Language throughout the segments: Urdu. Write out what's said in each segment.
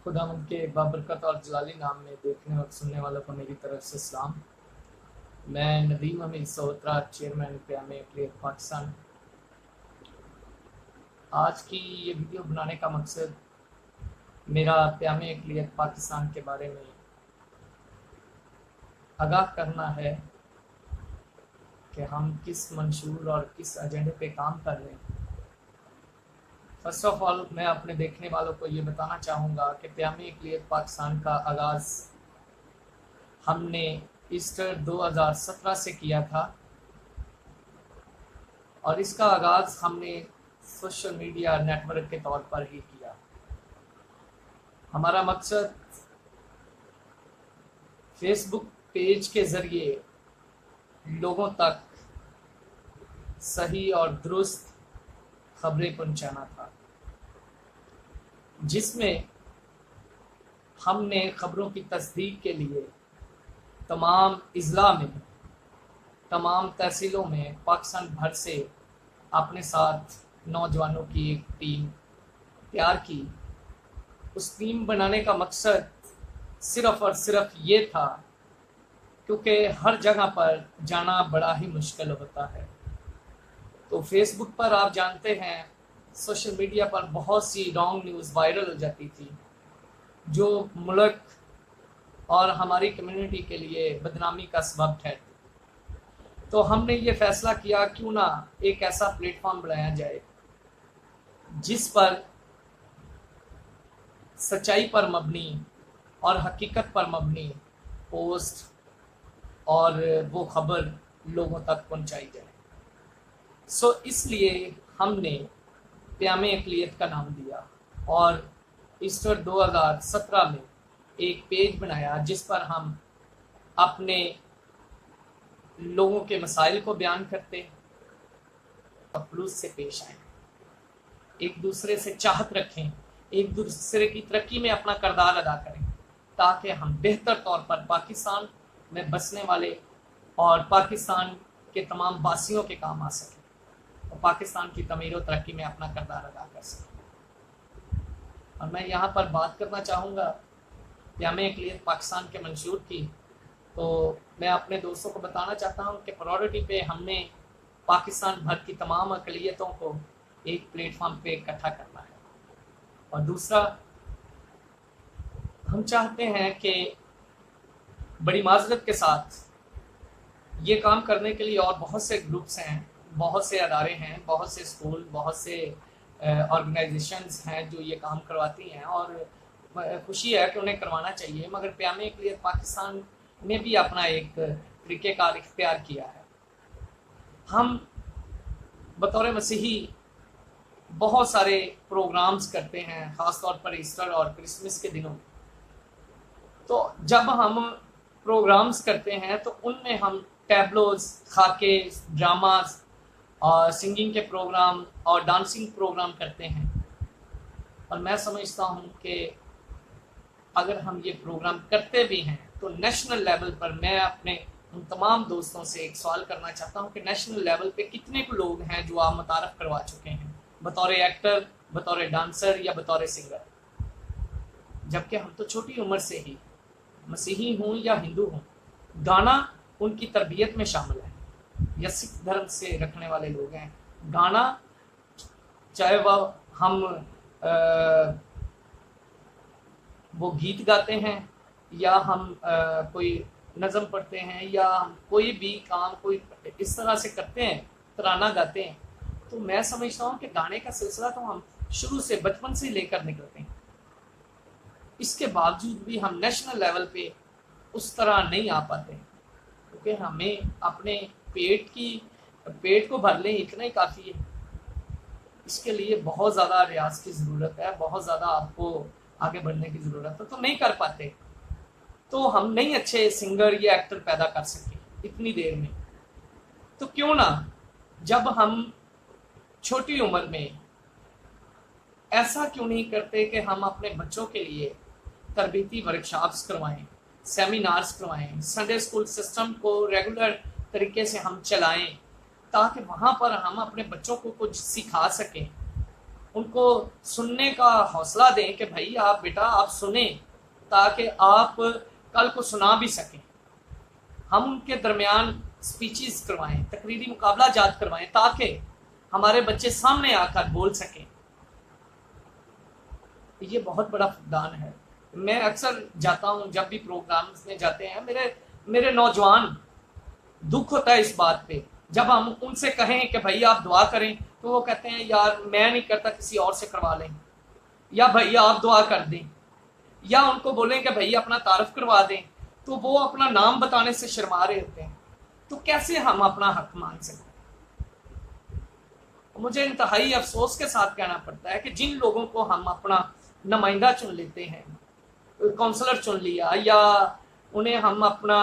خداوند کے بابرکت اور جلالی نام میں دیکھنے اور سننے والوں کو میری طرف سے سلام۔ میں ندیم امین سہوترا، چیئرمین پیام اقلیت پاکستان۔ آج کی یہ ویڈیو بنانے کا مقصد میرا پیام اقلیت پاکستان کے بارے میں آگاہ کرنا ہے کہ ہم کس منشور اور کس ایجنڈے پہ کام کر رہے ہیں۔ فرسٹ آف آل میں اپنے دیکھنے والوں کو یہ بتانا چاہوں گا کہ پیام اقلیت پاکستان کا آغاز ہم نے ایسٹر 2017 سے کیا تھا، اور اس کا آغاز ہم نے سوشل میڈیا نیٹ ورک کے طور پر ہی کیا۔ ہمارا مقصد فیس بک پیج کے ذریعے لوگوں تک صحیح اور درست خبریں پہنچانا تھا، جس میں ہم نے خبروں کی تصدیق کے لیے تمام اضلاع میں، تمام تحصیلوں میں پاکستان بھر سے اپنے ساتھ نوجوانوں کی ایک ٹیم تیار کی۔ اس ٹیم بنانے کا مقصد صرف اور صرف یہ تھا کیونکہ ہر جگہ پر جانا بڑا ہی مشکل ہوتا ہے۔ تو فیس بک پر آپ جانتے ہیں، سوشل میڈیا پر بہت سی رانگ نیوز وائرل ہو جاتی تھی جو ملک اور ہماری کمیونٹی کے لیے بدنامی کا سبب ٹھہرتی۔ تو ہم نے یہ فیصلہ کیا کیوں نہ ایک ایسا پلیٹ فارم بنایا جائے جس پر سچائی پر مبنی اور حقیقت پر مبنی پوسٹ اور وہ خبر لوگوں تک پہنچائی جائے۔ اس لیے ہم نے پیام اقلیت کا نام دیا اور ایسٹر 2017 میں ایک پیج بنایا جس پر ہم اپنے لوگوں کے مسائل کو بیان کرتے اور خلوص سے پیش آئیں، ایک دوسرے سے چاہت رکھیں، ایک دوسرے کی ترقی میں اپنا کردار ادا کریں، تاکہ ہم بہتر طور پر پاکستان میں بسنے والے اور پاکستان کے تمام باسیوں کے کام آ سکیں اور پاکستان کی تعمیر و ترقی میں اپنا کردار ادا کر سکیں۔ اور میں یہاں پر بات کرنا چاہوں گا پیام اقلیت پاکستان کے منشور کی۔ تو میں اپنے دوستوں کو بتانا چاہتا ہوں کہ پرائورٹی پہ ہم نے پاکستان بھر کی تمام اقلیتوں کو ایک پلیٹ فارم پہ اکٹھا کرنا ہے، اور دوسرا ہم چاہتے ہیں کہ بڑی معذرت کے ساتھ یہ کام کرنے کے لیے اور بہت سے گروپس ہیں، بہت سے ادارے ہیں، بہت سے اسکول، بہت سے آرگنائزیشنز ہیں جو یہ کام کرواتی ہیں، اور خوشی ہے کہ انہیں کروانا چاہیے، مگر پیام اقلیت پاکستان نے بھی اپنا ایک طریقہ کار اختیار کیا ہے۔ ہم بطور مسیحی بہت سارے پروگرامز کرتے ہیں، خاص طور پر ایسٹر اور کرسمس کے دنوں میں۔ تو جب ہم پروگرامز کرتے ہیں تو ان میں ہم ٹیبلوز، خاکے، ڈراماز اور سنگنگ کے پروگرام اور ڈانسنگ پروگرام کرتے ہیں، اور میں سمجھتا ہوں کہ اگر ہم یہ پروگرام کرتے بھی ہیں تو نیشنل لیول پر میں اپنے ان تمام دوستوں سے ایک سوال کرنا چاہتا ہوں کہ نیشنل لیول پہ کتنے کو لوگ ہیں جو آپ متعارف کروا چکے ہیں بطور ایکٹر، بطور ڈانسر یا بطور سنگر، جبکہ ہم تو چھوٹی عمر سے ہی مسیحی ہوں یا ہندو ہوں، گانا ان کی تربیت میں شامل ہے، یا سکھ دھرم سے رکھنے والے لوگ ہیں، گانا چاہے ہم وہ گیت گاتے ہیں یا ہم کوئی نظم پڑھتے ہیں یا ہم کوئی بھی کام کوئی اس طرح سے کرتے ہیں، ترانہ گاتے ہیں، تو میں سمجھتا ہوں کہ گانے کا سلسلہ تو ہم شروع سے بچپن سے لے کر نکلتے ہیں، اس کے باوجود بھی ہم نیشنل لیول پہ اس طرح نہیں آ پاتے، کیونکہ ہمیں اپنے پیٹ کو بھر لیں اتنا ہی کافی ہے۔ اس کے لیے بہت زیادہ ریاض کی ضرورت ہے، بہت زیادہ آپ کو آگے بڑھنے کی ضرورت ہے، تو نہیں کر پاتے، تو ہم نہیں اچھے سنگر یا ایکٹر پیدا کر سکے اتنی دیر میں۔ تو کیوں نہ جب ہم چھوٹی عمر میں ایسا کیوں نہیں کرتے کہ ہم اپنے بچوں کے لیے تربیتی ورکشاپس کروائیں، سیمینارز کروائیں، سنڈے اسکول سسٹم کو ریگولر طریقے سے ہم چلائیں، تاکہ وہاں پر ہم اپنے بچوں کو کچھ سکھا سکیں، ان کو سننے کا حوصلہ دیں کہ بھائی آپ بیٹا آپ سنیں تاکہ آپ کل کو سنا بھی سکیں. ہم ان کے درمیان اسپیچز کروائیں, تقریری مقابلہ جات کروائیں تاکہ ہمارے بچے سامنے آ کر بول سکیں. یہ بہت بڑا فقدان ہے. میں اکثر جاتا ہوں, جب بھی پروگرامز میں جاتے ہیں, میرے نوجوان دکھ ہوتا ہے اس بات پہ جب ہم ان سے کہیں کہ بھائی آپ دعا کریں تو وہ کہتے ہیں یار میں نہیں کرتا, کسی اور سے کروا لیں, یا بھائی آپ دعا کر دیں, یا ان کو بولیں کہ بھائی اپنا تعارف کروا دیں تو وہ اپنا نام بتانے سے شرما رہے ہوتے ہیں. تو کیسے ہم اپنا حق مانگ سکتے ہیں؟ مجھے انتہائی افسوس کے ساتھ کہنا پڑتا ہے کہ جن لوگوں کو ہم اپنا نمائندہ چن لیتے ہیں, کونسلر چن لیا, یا انہیں ہم اپنا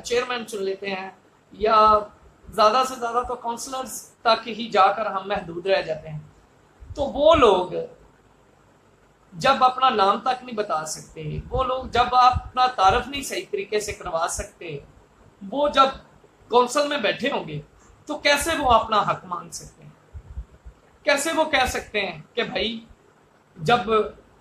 چیئرمین چن لیتے ہیں, یا زیادہ سے زیادہ تو کونسلرز تک ہی جا کر ہم محدود رہ جاتے ہیں, تو وہ لوگ جب اپنا نام تک نہیں بتا سکتے, وہ لوگ جب آپ اپنا تعارف نہیں صحیح طریقے سے کروا سکتے, وہ جب کونسل میں بیٹھے ہوں گے تو کیسے وہ اپنا حق مانگ سکتے ہیں؟ کیسے وہ کہہ سکتے ہیں کہ بھائی جب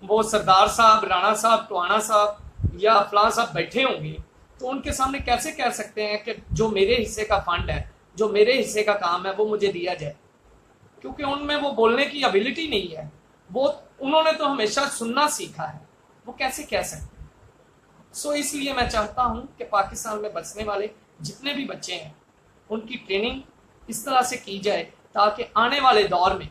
وہ سردار صاحب, رانا صاحب, ٹوانا صاحب یا فلاں صاحب بیٹھے ہوں گے تو ان کے سامنے کیسے کہہ سکتے ہیں کہ جو میرے حصے کا فنڈ ہے, جو میرے حصے کا کام ہے وہ مجھے دیا جائے؟ کیونکہ ان میں وہ بولنے کی ابیلٹی نہیں ہے, وہ انہوں نے تو ہمیشہ سننا سیکھا ہے, وہ کیسے کہہ سکتے ہیں؟ سو اس لیے میں چاہتا ہوں کہ پاکستان میں بسنے والے جتنے بھی بچے ہیں ان کی ٹریننگ اس طرح سے کی جائے تاکہ آنے والے دور میں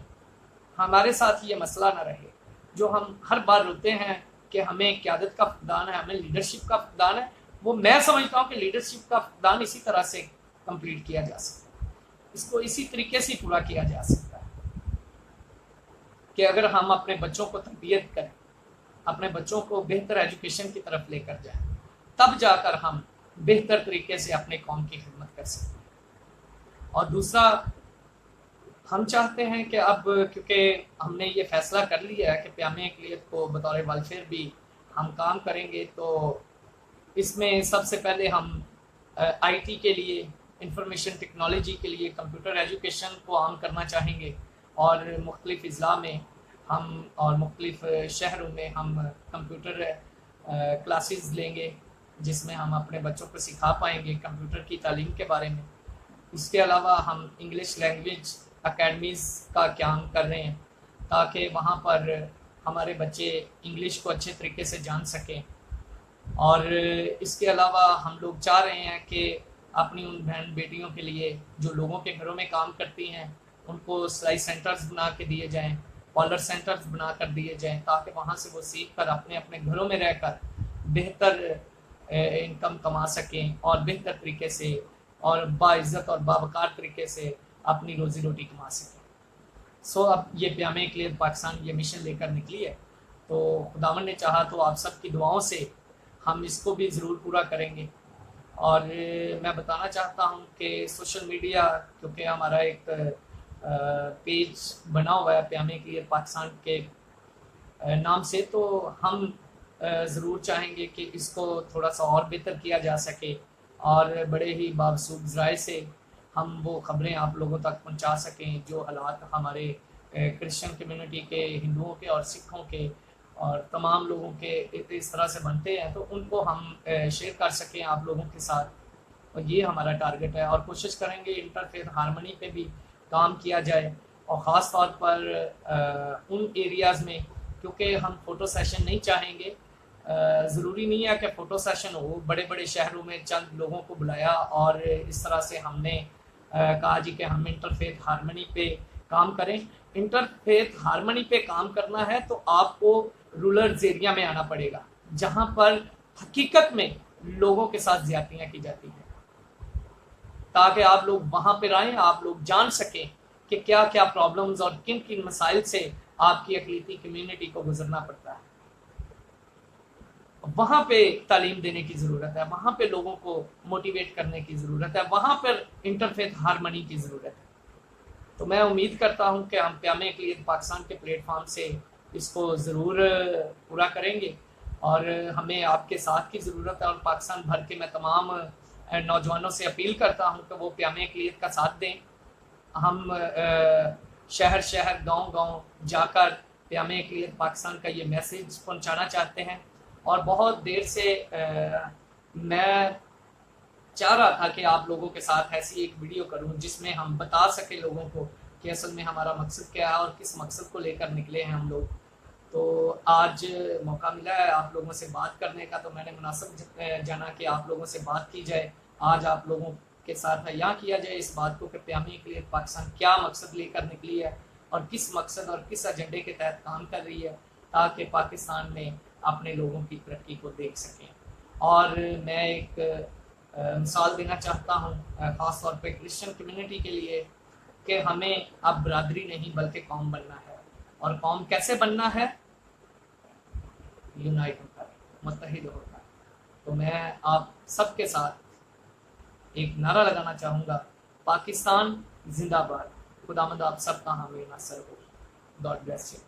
ہمارے ساتھ یہ مسئلہ نہ رہے جو ہم ہر بار روتے ہیں کہ ہمیں قیادت کا فقدان ہے, ہمیں لیڈرشپ کا فقدان ہے. وہ میں سمجھتا ہوں کہ لیڈرشپ کا فقدان اسی طرح سے کمپلیٹ کیا جا سکتا ہے, اس کو اسی طریقے سے پورا کیا جا سکتا ہے کہ اگر ہم اپنے بچوں کو تربیت کریں, اپنے بچوں کو بہتر ایجوکیشن کی طرف لے کر جائیں, تب جا کر ہم بہتر طریقے سے اپنے قوم کی خدمت کر سکتے ہیں. اور دوسرا, ہم چاہتے ہیں کہ اب کیونکہ ہم نے یہ فیصلہ کر لیا ہے کہ پیام اقلیت کو بطور ویلفیئر بھی ہم کام کریں گے, تو اس میں سب سے پہلے ہم آئی ٹی کے لیے, انفارمیشن ٹیکنالوجی کے لیے کمپیوٹر ایجوکیشن کو عام کرنا چاہیں گے, اور مختلف اضلاع میں ہم اور مختلف شہروں میں ہم کمپیوٹر کلاسز لیں گے جس میں ہم اپنے بچوں کو سکھا پائیں گے کمپیوٹر کی تعلیم کے بارے میں. اس کے علاوہ ہم انگلش لینگویج اکیڈمیز کا قیام کر رہے ہیں تاکہ وہاں پر ہمارے بچے انگلش کو اچھے طریقے سے جان سکیں. اور اس کے علاوہ ہم لوگ چاہ رہے ہیں کہ اپنی ان بہن بیٹیوں کے لیے جو لوگوں کے گھروں میں کام کرتی ہیں ان کو سلائی سینٹرز بنا کے دیے جائیں, پارلر سینٹرز بنا کر دیے جائیں تاکہ وہاں سے وہ سیکھ کر اپنے اپنے گھروں میں رہ کر بہتر انکم کما سکیں اور بہتر طریقے سے اور باعزت اور باوقار طریقے سے اپنی روزی روٹی کما سکیں. سو اب یہ پیام اقلیت پاکستان یہ مشن لے کر نکلی ہے, تو خداوند نے چاہا تو آپ سب کی دعاؤں سے ہم اس کو بھی ضرور پورا کریں گے. اور میں بتانا چاہتا ہوں کہ سوشل میڈیا, کیونکہ ہمارا ایک پیج بنا ہوا ہے پیام اقلیت پاکستان کے نام سے, تو ہم ضرور چاہیں گے کہ اس کو تھوڑا سا اور بہتر کیا جا سکے اور بڑے ہی بابسود ذرائع سے ہم وہ خبریں آپ لوگوں تک پہنچا سکیں جو حالات ہمارے کرسچن کمیونٹی کے, ہندوؤں کے اور سکھوں کے اور تمام لوگوں کے اس طرح سے بنتے ہیں, تو ان کو ہم شیئر کر سکیں آپ لوگوں کے ساتھ. اور یہ ہمارا ٹارگٹ ہے, اور کوشش کریں گے انٹرفیتھ ہارمنی پہ بھی کام کیا جائے, اور خاص طور پر ان ایریاز میں, کیونکہ ہم فوٹو سیشن نہیں چاہیں گے. ضروری نہیں ہے کہ فوٹو سیشن ہو, بڑے بڑے شہروں میں چند لوگوں کو بلایا اور اس طرح سے ہم نے کہا جی کہ ہم انٹرفیتھ ہارمنی پہ کام کریں. انٹرفیتھ ہارمنی پہ کام کرنا ہے تو آپ کو رورل ایریا میں آنا پڑے گا جہاں پر حقیقت میں لوگوں کے ساتھ زیادتیاں کی جاتی ہیں, تاکہ آپ لوگ وہاں پہ رہیں, آپ لوگ جان سکیں کہ کیا کیا پرابلمز اور کن کن مسائل سے آپ کی اقلیتی کمیونٹی کو گزرنا پڑتا ہے. وہاں پہ تعلیم دینے کی ضرورت ہے, وہاں پہ لوگوں کو موٹیویٹ کرنے کی ضرورت ہے, وہاں پر انٹرفیتھ ہارمنی کی ضرورت ہے. تو میں امید کرتا ہوں کہ ہم پیام اقلیت پاکستان کے پلیٹ فارم سے اس کو ضرور پورا کریں گے, اور ہمیں آپ کے ساتھ کی ضرورت ہے. اور پاکستان بھر کے میں تمام نوجوانوں سے اپیل کرتا ہوں کہ وہ پیام اقلیت کا ساتھ دیں. ہم شہر شہر گاؤں گاؤں جا کر پیام کلیئر پاکستان کا یہ میسیج پہنچانا چاہتے ہیں. اور بہت دیر سے میں چاہ رہا تھا کہ آپ لوگوں کے ساتھ ایسی ایک ویڈیو کروں جس میں ہم بتا سکیں لوگوں کو کہ اصل میں ہمارا مقصد کیا ہے اور کس مقصد کو لے کر نکلے ہیں ہم لوگ. تو آج موقع ملا ہے آپ لوگوں سے بات کرنے کا، تو میں نے مناسب جانا کہ آپ لوگوں سے بات کی جائے. آج آپ لوگوں کے ساتھ بیان کیا جائے اس بات کو کہ پیام کلیئر پاکستان کیا مقصد لے کر نکلی ہے اور کس مقصد اور کس ایجنڈے کے تحت کام کر رہی ہے تاکہ پاکستان میں اپنے لوگوں کی ترقی کو دیکھ سکیں. اور میں ایک مثال دینا چاہتا ہوں خاص طور پہ کرسچن کمیونٹی کے لیے کہ ہمیں اب برادری نہیں بلکہ قوم بننا ہے. اور قوم کیسے بننا ہے؟ یونائٹ ہوتا ہے، متحد ہوتا ہے. تو میں آپ سب کے ساتھ ایک نعرہ لگانا چاہوں گا، پاکستان زندہ باد. خداوند آپ سب کا حامی ناصر ہو. God bless you.